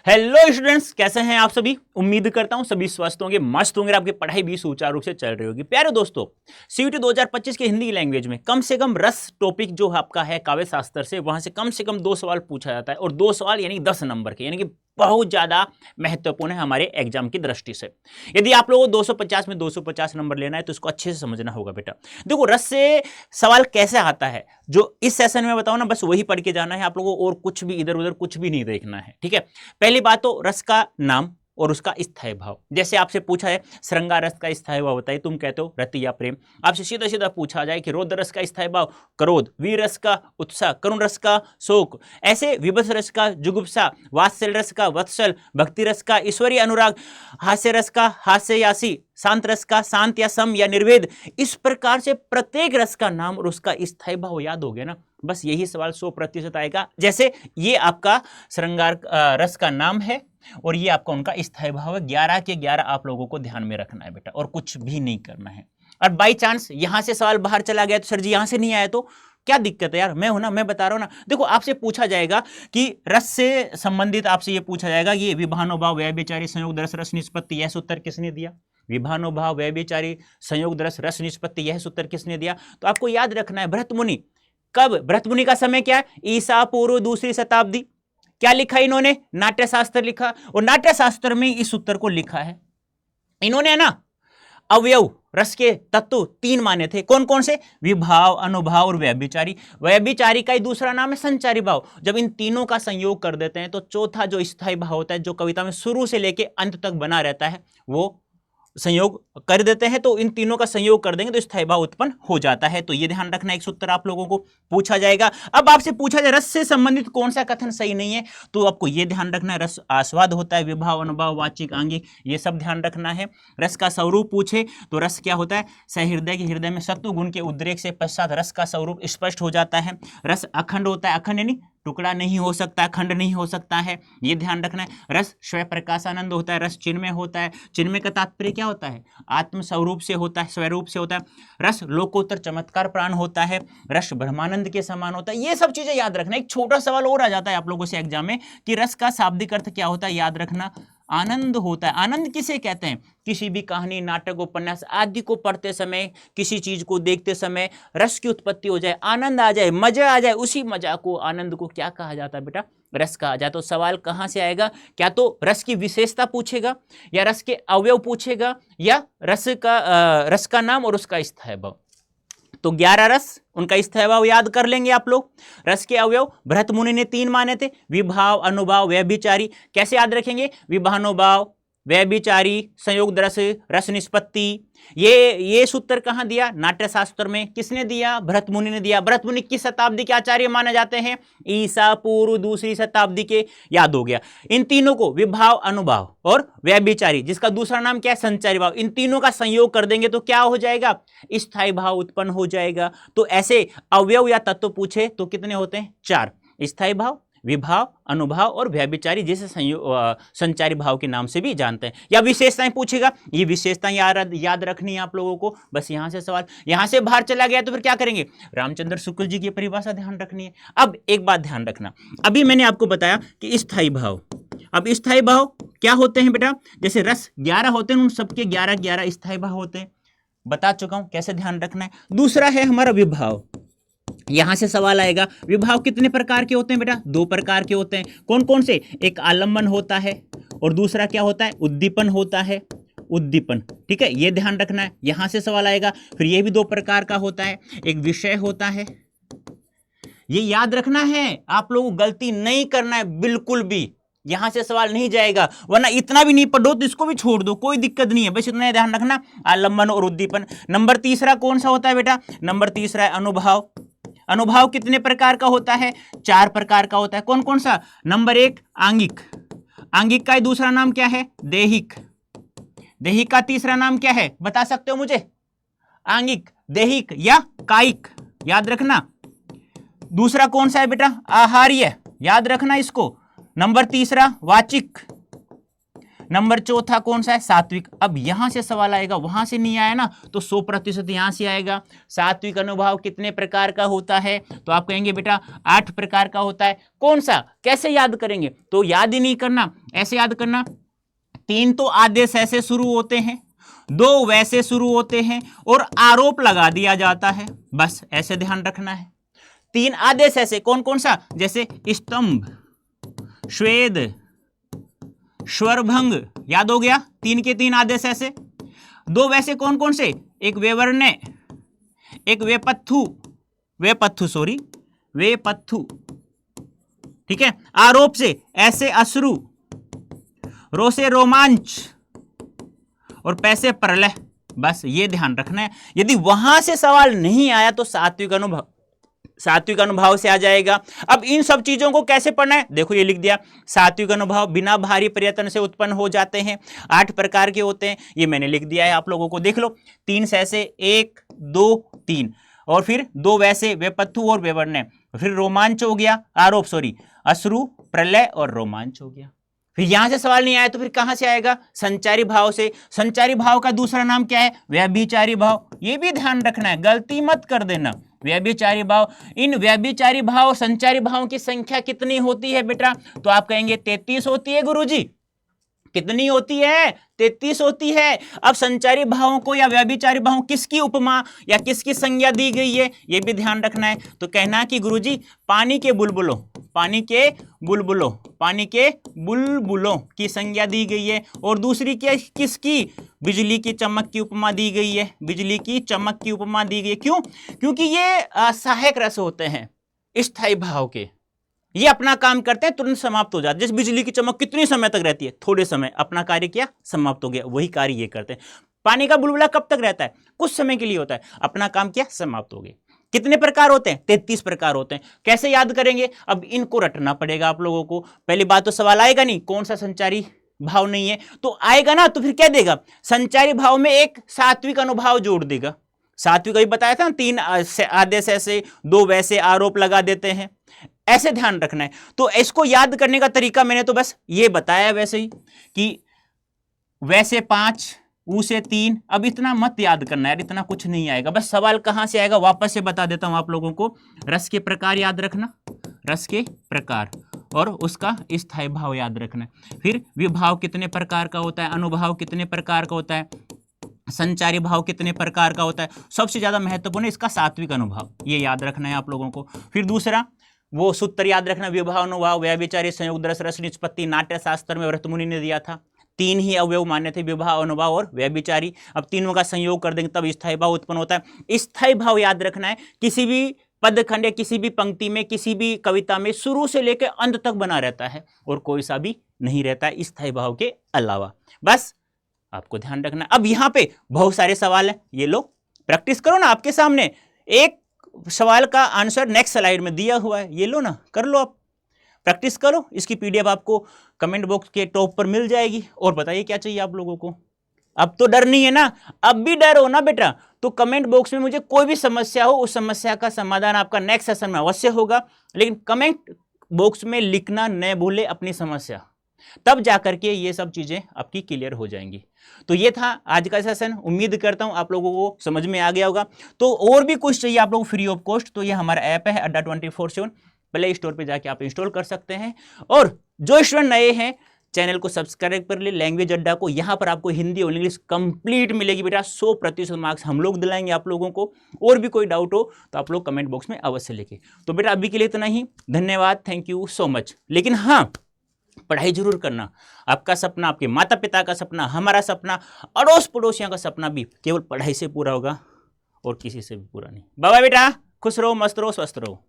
Hello students, कैसे हैं आप सभी। उम्मीद करता हूं सभी स्वस्थ होंगे, मस्त होंगे, आपकी पढ़ाई भी सुचारू रूप से चल रही होगी। प्यारे दोस्तों, सीयूटी 2025 के हिंदी लैंग्वेज में कम से कम रस टॉपिक जो आपका है काव्य शास्त्र से, वहां से कम 2 सवाल पूछा जाता है और 2 सवाल यानी 10 नंबर के, यानी कि बहुत ज्यादा महत्वपूर्ण है हमारे एग्जाम की दृष्टि से। यदि आप लोगों को 250 में 250 नंबर लेना है तो इसको अच्छे से समझना होगा बेटा। देखो, रस से सवाल कैसे आता है जो इस सेशन में बताओ ना, बस वही पढ़ के जाना है आप लोगों को, और कुछ भी इधर उधर कुछ भी नहीं देखना है, ठीक है। पहली बात तो रस का नाम और उसका स्थायी भाव। जैसे आपसे पूछा है श्रृंगार रस का स्थायी भाव बताइए, तुम कहते हो रति या प्रेम। आपसे सीधा सीधा पूछा जाए कि रौद्र रस का स्थायी भाव क्रोध, वीर रस का उत्साह, करुण रस का शोक, ऐसे विभत्स रस का जुगुप्सा, वात्सल रस का वत्सल, भक्ति रस का ईश्वरीय अनुराग, हास्य रस का हास्ययासी, शांत रस का शांत या सम या निर्वेद। इस प्रकार से प्रत्येक रस का नाम और उसका स्थायी भाव याद हो गया ना, बस यही सवाल 100% आएगा। जैसे ये आपका श्रृंगार रस का नाम है और ये आपका उनका स्थायी भाव है। 11 के 11 आप लोगों को ध्यान में रखना है बेटा, और कुछ भी नहीं करना है। और बाई चांस यहां से सवाल बाहर चला गया तो सर जी यहां से नहीं आया तो क्या दिक्कत है यार, मैं हूं ना, मैं बता रहा हूं ना। देखो, आपसे पूछा जाएगा कि रस से संबंधित आपसे ये पूछा जाएगा, ये विभानुभाव व्यभिचारी संयोग रस रस निष्पत्ति, यह सूत्र किसने दिया। विभानुभाव व्यभिचारी संयोग रस रस निष्पत्ति, यह सूत्र किसने दिया। तो आपको याद रखना है भरत मुनि। कब? भरत मुनि का समय क्या है? ईसा पूर्व 2री शताब्दी। क्या लिखा इन्होंने? नाट्यशास्त्र लिखा, और नाट्यशास्त्र में इस सूत्र को लिखा है इन्होंने, है ना। अवयव रस के तत्व 3 माने थे, कौन कौन से? विभाव, अनुभाव और व्यभिचारी। व्यभिचारी का ही दूसरा नाम है संचारी भाव। जब इन तीनों का संयोग कर देते हैं तो चौथा जो स्थायी भाव होता है, जो कविता में शुरू से लेके अंत तक बना रहता है, वो संयोग कर देते हैं। तो इन तीनों का संयोग कर देंगे तो स्थायी भाव उत्पन्न हो जाता है। तो ये ध्यान रखना, एक सूत्र आप लोगों को पूछा जाएगा। अब आपसे पूछा जाए रस से संबंधित कौन सा कथन सही नहीं है, तो आपको ये ध्यान रखना है रस आस्वाद होता है, विभाव, अनुभाव, वाचिक, आंगिक, ये सब ध्यान रखना है। रस का स्वरूप पूछे तो रस क्या होता है? सहृदय के हृदय में सत्व गुण के उद्रेक से पश्चात रस का स्वरूप स्पष्ट हो जाता है। रस अखंड होता है, अखंड यानी टुकड़ा नहीं हो सकता, खंड नहीं हो सकता है, ये ध्यान रखना है। रस स्वयं प्रकाशानंद होता है, रस चिन्मय होता है। चिन्मय का तात्पर्य क्या होता है? आत्म स्वरूप से होता है, स्वरूप से होता है। रस लोकोत्तर चमत्कार प्राण होता है, रस ब्रह्मानंद के समान होता है। ये सब चीजें याद रखना। एक छोटा सवाल और आ जाता है आप लोगों से एग्जाम में कि रस का शाब्दिक अर्थ क्या होता है, याद रखना। आनंद होता है। आनंद किसे कहते हैं? किसी भी कहानी, नाटक, उपन्यास आदि को पढ़ते समय, किसी चीज को देखते समय रस की उत्पत्ति हो जाए, आनंद आ जाए, मजा आ जाए, उसी मजा को, आनंद को क्या कहा जाता है बेटा? रस कहा जाता है। तो सवाल कहां से आएगा? क्या तो रस की विशेषता पूछेगा, या रस के अवयव पूछेगा, या रस का नाम और उसका स्थायी भाव। तो 11 रस, उनका स्थायी भाव याद कर लेंगे आप लोग। रस के अवयव भरत मुनि ने 3 माने थे, विभाव, अनुभाव, व्यभिचारी। कैसे याद रखेंगे? विभानुभाव, व्यभिचारी, संयोग रस, रस निष्पत्ति। ये सूत्र कहां दिया? नाट्यशास्त्र में। किसने दिया? भरत मुनि ने दिया। भरत मुनि किस शताब्दी के आचार्य माने जाते हैं? ईसा पूर्व 2री शताब्दी के। याद हो गया। इन तीनों को, विभाव, अनुभाव और व्यभिचारी, जिसका दूसरा नाम क्या है? संचारी भाव, इन तीनों का संयोग कर देंगे तो क्या हो जाएगा? स्थायी भाव उत्पन्न हो जाएगा। तो ऐसे अवयव या तत्व पूछे तो कितने होते हैं? 4। स्थायी भाव, विभाव, अनुभाव और व्यभिचारी, जिसे संचारी भाव के नाम से भी जानते हैं। या विशेषताएं पूछेगा, ये विशेषताएं याद रखनी है आप लोगों को। बस यहां से सवाल, यहां से बाहर चला गया तो फिर क्या करेंगे? रामचंद्र शुक्ल जी की परिभाषा ध्यान रखनी है। अब एक बात ध्यान रखना, अभी मैंने आपको बताया कि स्थायी भाव। अब स्थायी भाव क्या होते हैं बेटा? जैसे रस 11 होते हैं, उन सबके 11 स्थायी भाव होते हैं, बता चुका हूं कैसे ध्यान रखना है। दूसरा है हमारा विभाव। यहां से सवाल आएगा, विभाव कितने प्रकार के होते हैं बेटा? 2 प्रकार के होते हैं। कौन कौन से? एक आलम्बन होता है और दूसरा क्या होता है? उद्दीपन होता है। उद्दीपन, ठीक है, ये ध्यान रखना है। यहां से सवाल आएगा। फिर ये भी 2 प्रकार का होता है, एक विषय होता है। ये याद रखना है, आप लोगों को गलती नहीं करना है बिल्कुल भी। यहां से सवाल नहीं जाएगा, वरना इतना भी नहीं पढ़ो तो इसको भी छोड़ दो, कोई दिक्कत नहीं है, बस इतना ध्यान रखना, आलम्बन और उद्दीपन। नंबर तीसरा कौन सा होता है बेटा? नंबर तीसरा है अनुभाव। अनुभाव कितने प्रकार का होता है? 4 प्रकार का होता है। कौन कौन सा? नंबर 1 आंगिक। आंगिक का दूसरा नाम क्या है? देहिक। देहिक का तीसरा नाम क्या है, बता सकते हो मुझे? आंगिक, देहिक या कायिक, याद रखना। दूसरा कौन सा है बेटा? आहार्य, याद रखना इसको। नंबर तीसरा वाचिक। नंबर चौथा कौन सा है? सात्विक। अब यहां से सवाल आएगा, वहां से नहीं आया ना तो 100% यहां से आएगा। सात्विक अनुभाव कितने प्रकार का होता है? तो आप कहेंगे बेटा 8 प्रकार का होता है। कौन सा? कैसे याद करेंगे? तो याद ही नहीं करना, ऐसे याद करना। 3 तो आदेश ऐसे शुरू होते हैं, 2 वैसे शुरू होते हैं और आरोप लगा दिया जाता है, बस ऐसे ध्यान रखना है। 3 आदेश ऐसे कौन कौन सा? जैसे स्तंभ, श्वेद, स्वरभंग, याद हो गया? 3 के 3 आदेश ऐसे। 2 वैसे कौन कौन से? एक वेवर्ण्य, एक वेपत्थु, ठीक है। आरोप से ऐसे अश्रु, रो से रोमांच और पैसे प्रलय, बस ये ध्यान रखना है। यदि वहां से सवाल नहीं आया तो सात्विक अनुभाव से आ जाएगा। अब इन सब चीजों को कैसे पढ़ना है? देखो ये लिख दिया, सात्विक अनुभाव बिना भारी प्रयत्न से उत्पन्न हो जाते हैं, 8 प्रकार के होते हैं, ये मैंने लिख दिया है आप लोगों को। देख लो, 3 से ऐसे, 1 2 3, और फिर 2 वैसे, वेपत्थु और वेवर्ण्य, फिर रोमांच हो गया, अश्रु, प्रलय और रोमांच हो गया। फिर यहां से सवाल नहीं आया तो फिर कहां से आएगा? संचारी भाव से। संचारी भाव का दूसरा नाम क्या है? व्यभिचारी भाव। ये भी ध्यान रखना है, गलती मत कर देना। व्यभिचारी भाव, इन व्यभिचारी भाव संचारी भावों की संख्या कितनी होती है बेटा? तो आप कहेंगे 33 होती है गुरुजी। कितनी होती है? 33 होती है। अब संचारी भावों को या व्यभिचारी भावों किसकी उपमा या किसकी संज्ञा दी गई है, यह भी ध्यान रखना है। तो कहना कि गुरुजी पानी के बुलबुलों की संज्ञा दी गई है। और दूसरी क्या, किसकी? बिजली की चमक की उपमा दी गई है, बिजली की चमक की उपमा दी गई। क्यों? क्योंकि ये सहायक रस होते हैं स्थायी भाव के, ये अपना काम करते हैं, तुरंत समाप्त हो जाते हैं। जैसे बिजली की चमक कितने समय तक रहती है? थोड़े समय, अपना कार्य किया, समाप्त हो गया, वही कार्य ये करते हैं। पानी का बुलबुला कब तक रहता है? कुछ समय के लिए होता है, अपना काम किया, समाप्त हो गया। कितने प्रकार होते हैं? 33 प्रकार होते हैं। कैसे याद करेंगे? अब इनको रटना पड़ेगा आप लोगों को। पहली बात तो सवाल आएगा नहीं कौन सा संचारी भाव नहीं है, तो आएगा ना तो फिर क्या देगा? संचारी भाव में एक सात्विक अनुभाव जोड़ देगा। सात्विक अभी बताया था ना, 3 आदेश ऐसे, 2 वैसे, आरोप लगा देते हैं, ऐसे ध्यान रखना है। तो इसको याद करने का तरीका मैंने तो बस ये बताया वैसे ही कि वैसे 5, ऊ से 3। अब इतना मत याद करना यार, इतना कुछ नहीं आएगा। बस सवाल कहां से आएगा वापस से बता देता हूं आप लोगों को। रस के प्रकार याद रखना, रस के प्रकार, और उसका स्थायी भाव याद रखना। फिर विभाव कितने प्रकार का होता है, अनुभाव कितने प्रकार का होता है, संचारी भाव कितने प्रकार का होता है। सबसे ज्यादा महत्वपूर्ण है इसका सात्विक अनुभाव, ये याद रखना है आप लोगों को। फिर दूसरा वो सूत्र याद रखना, विभाव अनुभाव व्यभिचारी संयोग रस निष्पत्ति नाट्य शास्त्र में व्रतमुनि ने दिया था। 3 ही अवयव माने थे, विभाव, अनुभाव और व्यभिचारी। अब तीनों का संयोग कर देंगे तब स्थायी भाव उत्पन्न होता है। स्थायी भाव याद रखना है, किसी भी पदखंड या किसी भी पंक्ति में, किसी भी कविता में शुरू से लेकर अंत तक बना रहता है और कोई सा भी नहीं रहता है स्थायी भाव के अलावा। बस आपको ध्यान रखना। अब यहां पे बहुत सारे सवाल हैं, ये लो प्रैक्टिस करो ना, आपके सामने एक सवाल का आंसर नेक्स्ट स्लाइड में दिया हुआ है, ये लो ना, कर लो, आप प्रैक्टिस करो। इसकी पीडीएफ आपको कमेंट बॉक्स के टॉप पर मिल जाएगी। और बताइए क्या चाहिए आप लोगों को? अब तो डर नहीं है ना? अब भी डर हो ना बेटा, तो कमेंट बॉक्स में मुझे कोई भी समस्या हो, उस समस्या का समाधान आपका नेक्स्ट सेशन में अवश्य होगा। लेकिन कमेंट बॉक्स में लिखना न भूले अपनी समस्या, तब जाकर के ये सब चीजें आपकी क्लियर हो जाएंगी। तो ये था आज का सेशन। उम्मीद करता हूं आप लोगों को समझ में आ गया होगा। तो और भी कुछ चाहिए आप लोगों को फ्री ऑफ कॉस्ट, तो ये हमारा ऐप है अड्डा 24/7, प्ले स्टोर पे जाके आप इंस्टॉल कर सकते हैं। और जो स्टूडेंट नए हैं चैनल को सब्सक्राइब कर ले, लैंग्वेज अड्डा को। यहाँ पर आपको हिंदी और इंग्लिश कंप्लीट मिलेगी बेटा, 100% मार्क्स हम लोग दिलाएंगे आप लोगों को। और भी कोई डाउट हो तो आप लोग कमेंट बॉक्स में अवश्य लिखें। तो बेटा अभी के लिए इतना ही, धन्यवाद, थैंक यू सो मच। लेकिन हाँ, पढ़ाई जरूर करना। आपका सपना, आपके माता पिता का सपना, हमारा सपना, अड़ोस पड़ोसियों का सपना भी केवल पढ़ाई से पूरा होगा और किसी से भी पूरा नहीं। बाय बाय बेटा, खुश रहो, मस्त रहो, स्वस्थ रहो।